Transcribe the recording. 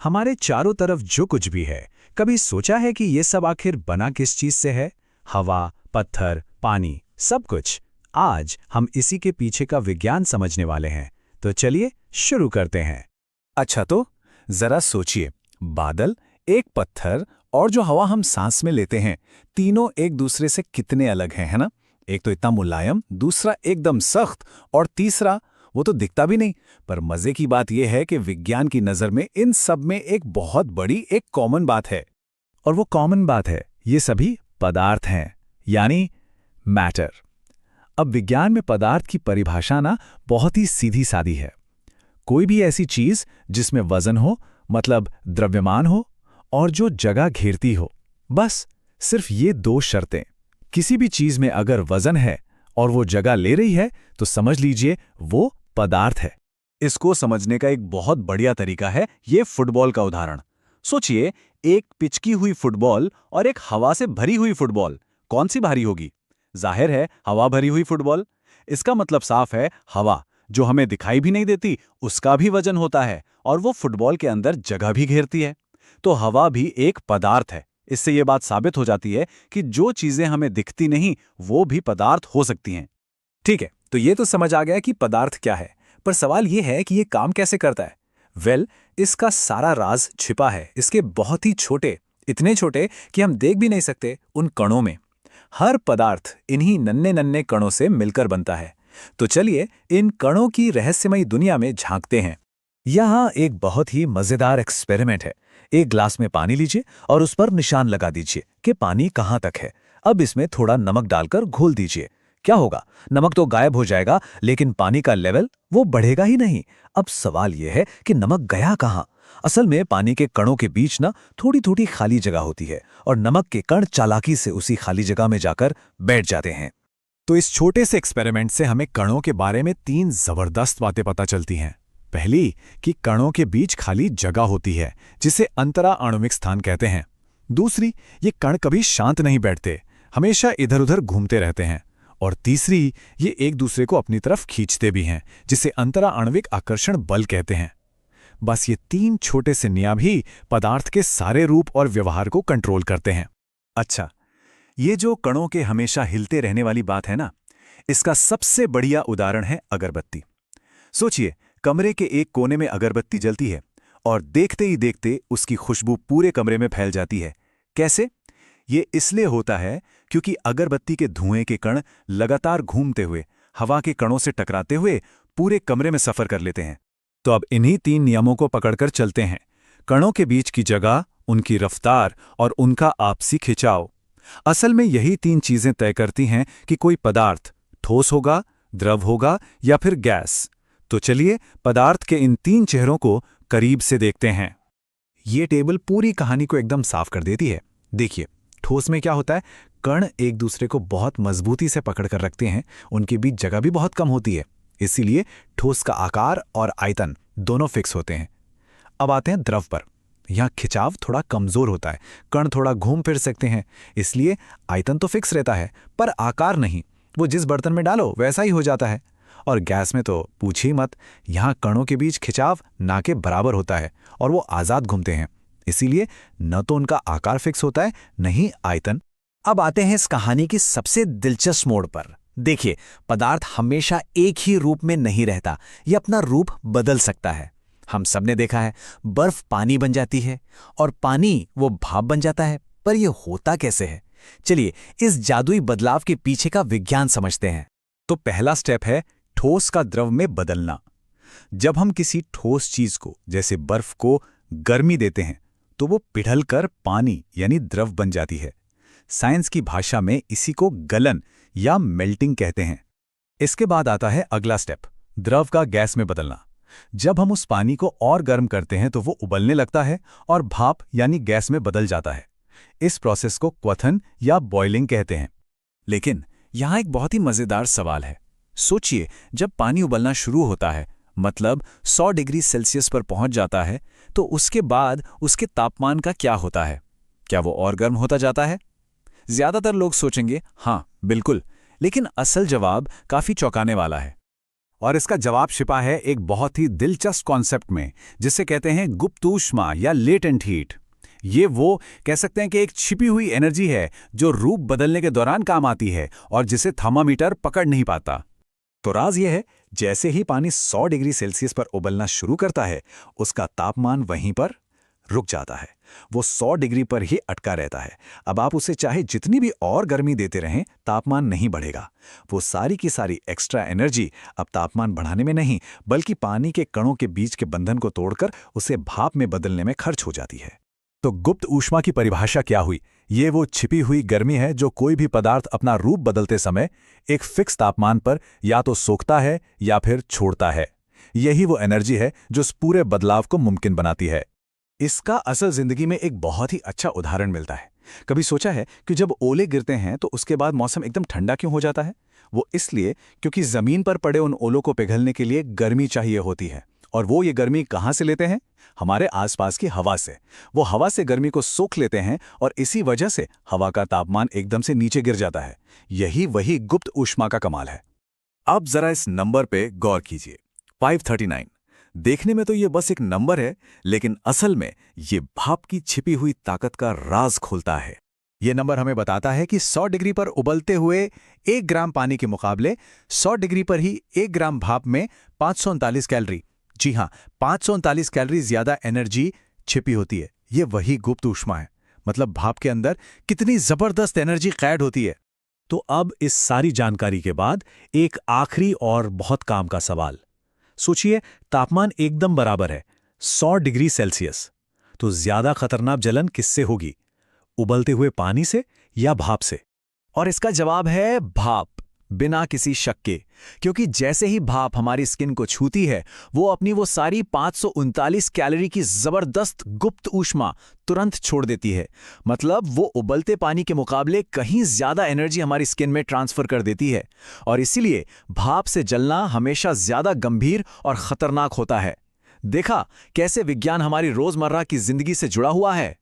हमारे चारों तरफ जो कुछ भी है, कभी सोचा है कि ये सब आखिर बना किस चीज से है? हवा, पत्थर, पानी, सब कुछ। आज हम इसी के पीछे का विज्ञान समझने वाले हैं। तो चलिए शुरू करते हैं। अच्छा तो जरा सोचिए, बादल, एक पत्थर और जो हवा हम सांस में लेते हैं, तीनों एक दूसरे से कितने अलग हैं, है ना? एक तो इतना मुलायम, दूसरा एकदम सख्त और तीसरा वो तो दिखता भी नहीं। पर मजे की बात यह है कि विज्ञान की नजर में इन सब में एक बहुत बड़ी एक कॉमन बात है। और वो कॉमन बात है, ये सभी पदार्थ हैं, यानी मैटर। अब विज्ञान में पदार्थ की परिभाषा ना बहुत ही सीधी सादी है। कोई भी ऐसी चीज जिसमें वजन हो, मतलब द्रव्यमान हो, और जो जगह घेरती हो। बस सिर्फ ये दो शर्तें। किसी भी चीज में अगर वजन है और वो जगह ले रही है तो समझ लीजिए वो पदार्थ है। इसको समझने का एक बहुत बढ़िया तरीका है ये फुटबॉल का उदाहरण। सोचिए, एक पिचकी हुई फुटबॉल और एक हवा से भरी हुई फुटबॉल, कौन सी भारी होगी? जाहिर है हवा भरी हुई फुटबॉल। इसका मतलब साफ है, हवा जो हमें दिखाई भी नहीं देती, उसका भी वजन होता है और वो फुटबॉल के अंदर जगह भी घेरती है। तो हवा भी एक पदार्थ है। इससे ये बात साबित हो जाती है कि जो चीजें हमें दिखती नहीं वो भी पदार्थ हो सकती हैं। ठीक है, तो ये तो समझ आ गया कि पदार्थ क्या है, पर सवाल ये है कि ये काम कैसे करता है। इसका सारा राज छिपा है इसके बहुत ही छोटे, इतने छोटे कि हम देख भी नहीं सकते, उन कणों में। हर पदार्थ इन्हीं नन्हे नन्हे कणों से मिलकर बनता है। तो चलिए इन कणों की रहस्यमयी दुनिया में झांकते हैं। यहाँ एक बहुत ही मजेदार एक्सपेरिमेंट है। एक ग्लास में पानी लीजिए और उस पर निशान लगा दीजिए कि पानी कहाँ तक है। अब इसमें थोड़ा नमक डालकर घोल दीजिए। क्या होगा? नमक तो गायब हो जाएगा, लेकिन पानी का लेवल वो बढ़ेगा ही नहीं। अब सवाल यह है कि नमक गया कहाँ? असल में पानी के कणों के बीच ना थोड़ी थोड़ी खाली जगह होती है और नमक के कण चालाकी से उसी खाली जगह में जाकर बैठ जाते हैं। तो इस छोटे से एक्सपेरिमेंट से हमें कणों के बारे में 3 जबरदस्त बातें पता चलती हैं। पहली कि कणों के बीच खाली जगह होती है, जिसे अंतरा आणविक स्थान कहते हैं। दूसरी, ये कण कभी शांत नहीं बैठते, हमेशा इधर उधर घूमते रहते हैं। और तीसरी, ये एक दूसरे को अपनी तरफ खींचते भी हैं, जिसे अंतरा आणविक आकर्षण बल कहते हैं। बस ये 3 छोटे से नियम ही पदार्थ के सारे रूप और व्यवहार को कंट्रोल करते हैं। अच्छा, ये जो कणों के हमेशा हिलते रहने वाली बात है ना, इसका सबसे बढ़िया उदाहरण है अगरबत्ती। सोचिए, कमरे के एक कोने में अगरबत्ती जलती है और देखते ही देखते उसकी खुशबू पूरे कमरे में फैल जाती है। कैसे? ये इसलिए होता है क्योंकि अगरबत्ती के धुएं के कण लगातार घूमते हुए हवा के कणों से टकराते हुए पूरे कमरे में सफर कर लेते हैं। तो अब इन्हीं 3 नियमों को पकड़कर चलते हैं। कणों के बीच की जगह, उनकी रफ्तार और उनका आपसी खिंचाव। असल में यही 3 चीजें तय करती हैं कि कोई पदार्थ ठोस होगा, द्रव होगा या फिर गैस। तो चलिए पदार्थ के इन 3 चेहरों को करीब से देखते हैं। ये टेबल पूरी कहानी को एकदम साफ कर देती है। देखिए, ठोस में क्या होता है? कण एक दूसरे को बहुत मजबूती से पकड़ कर रखते हैं, उनके बीच जगह भी बहुत कम होती है, इसीलिए ठोस का आकार और आयतन दोनों फिक्स होते हैं। अब आते हैं द्रव पर। यहाँ खिंचाव थोड़ा कमजोर होता है, कण थोड़ा घूम फिर सकते हैं, इसलिए आयतन तो फिक्स रहता है पर आकार नहीं, वो जिस बर्तन में डालो वैसा ही हो जाता है। और गैस में तो पूछिए मत, यहाँ कणों के बीच खिंचाव ना के बराबर होता है और वो आजाद घूमते हैं, इसीलिए न तो उनका आकार फिक्स होता है, न ही आयतन। अब आते हैं इस कहानी की सबसे दिलचस्प मोड़ पर। देखिए, पदार्थ हमेशा एक ही रूप में नहीं रहता, ये अपना रूप बदल सकता है। हम सबने देखा है, बर्फ पानी बन जाती है और पानी वो भाप बन जाता है, पर यह होता कैसे है? चलिए इस जादुई बदलाव के पीछे का विज्ञान समझते हैं। तो पहला स्टेप है ठोस का द्रव में बदलना। जब हम किसी ठोस चीज को, जैसे बर्फ को, गर्मी देते हैं तो वो पिघलकर पानी यानी द्रव बन जाती है। साइंस की भाषा में इसी को गलन या मेल्टिंग कहते हैं। इसके बाद आता है अगला स्टेप, द्रव का गैस में बदलना। जब हम उस पानी को और गर्म करते हैं तो वो उबलने लगता है और भाप यानी गैस में बदल जाता है। इस प्रोसेस को क्वथन या बॉइलिंग कहते हैं। लेकिन यहाँ एक बहुत ही मजेदार सवाल है। सोचिए, जब पानी उबलना शुरू होता है, मतलब 100 डिग्री सेल्सियस पर पहुंच जाता है, तो उसके बाद उसके तापमान का क्या होता है? क्या वो और गर्म होता जाता है? ज्यादातर लोग सोचेंगे हाँ बिल्कुल, लेकिन असल जवाब काफी चौंकाने वाला है। और इसका जवाब छिपा है एक बहुत ही दिलचस्प कॉन्सेप्ट में, जिसे कहते हैं गुप्त ऊष्मा या लेटेंट हीट। ये वो कह सकते हैं कि एक छिपी हुई एनर्जी है जो रूप बदलने के दौरान काम आती है और जिसे थर्मामीटर पकड़ नहीं पाता। तो राज ये है, जैसे ही पानी 100 डिग्री सेल्सियस पर उबलना शुरू करता है, उसका तापमान वहीं पर रुक जाता है। वो 100 डिग्री पर ही अटका रहता है। अब आप उसे चाहे जितनी भी और गर्मी देते रहें, तापमान नहीं बढ़ेगा। वो सारी की सारी एक्स्ट्रा एनर्जी अब तापमान बढ़ाने में नहीं, बल्कि पानी के कणों के बीच के बंधन को तोड़कर उसे भाप में बदलने में खर्च हो जाती है। तो गुप्त ऊष्मा की परिभाषा क्या हुई? ये वो छिपी हुई गर्मी है जो कोई भी पदार्थ अपना रूप बदलते समय एक फिक्स तापमान पर या तो सोखता है या फिर छोड़ता है। यही वो एनर्जी है जो इस पूरे बदलाव को मुमकिन बनाती है। इसका असल जिंदगी में एक बहुत ही अच्छा उदाहरण मिलता है। कभी सोचा है कि जब ओले गिरते हैं तो उसके बाद मौसम एकदम ठंडा क्यों हो जाता है? वो इसलिए क्योंकि जमीन पर पड़े उन ओलों को पिघलने के लिए गर्मी चाहिए होती है। और वो ये गर्मी कहाँ से लेते हैं? हमारे आसपास की हवा से। वो हवा से गर्मी को सोख लेते हैं और इसी वजह से हवा का तापमान एकदम से नीचे गिर जाता है। यही वही गुप्त ऊष्मा का कमाल है। अब जरा इस नंबर पे गौर कीजिए, 539। देखने में तो ये बस एक नंबर है, लेकिन असल में ये भाप की छिपी हुई ताकत का राज खोलता है। ये नंबर हमें बताता है कि 100 डिग्री पर उबलते हुए 1 ग्राम पानी के मुकाबले 100 डिग्री पर ही 1 ग्राम भाप में 539 कैलोरी, जी हाँ, 539 कैलोरी ज्यादा एनर्जी छिपी होती है। ये वही गुप्त ऊष्मा है। मतलब भाप के अंदर कितनी जबरदस्त एनर्जी कैद होती है। तो अब इस सारी जानकारी के बाद एक आखिरी और बहुत काम का सवाल। सोचिए, तापमान एकदम बराबर है, 100 डिग्री सेल्सियस। तो ज्यादा खतरनाक जलन किससे होगी? उबलते हुए पानी से या भाप से? और इसका जवाब है भाप, बिना किसी शक के। क्योंकि जैसे ही भाप हमारी स्किन को छूती है, वो अपनी वो सारी 539 कैलोरी की जबरदस्त गुप्त ऊष्मा तुरंत छोड़ देती है। मतलब वो उबलते पानी के मुकाबले कहीं ज्यादा एनर्जी हमारी स्किन में ट्रांसफर कर देती है। और इसीलिए भाप से जलना हमेशा ज्यादा गंभीर और खतरनाक होता है। देखा कैसे विज्ञान हमारी रोजमर्रा की जिंदगी से जुड़ा हुआ है।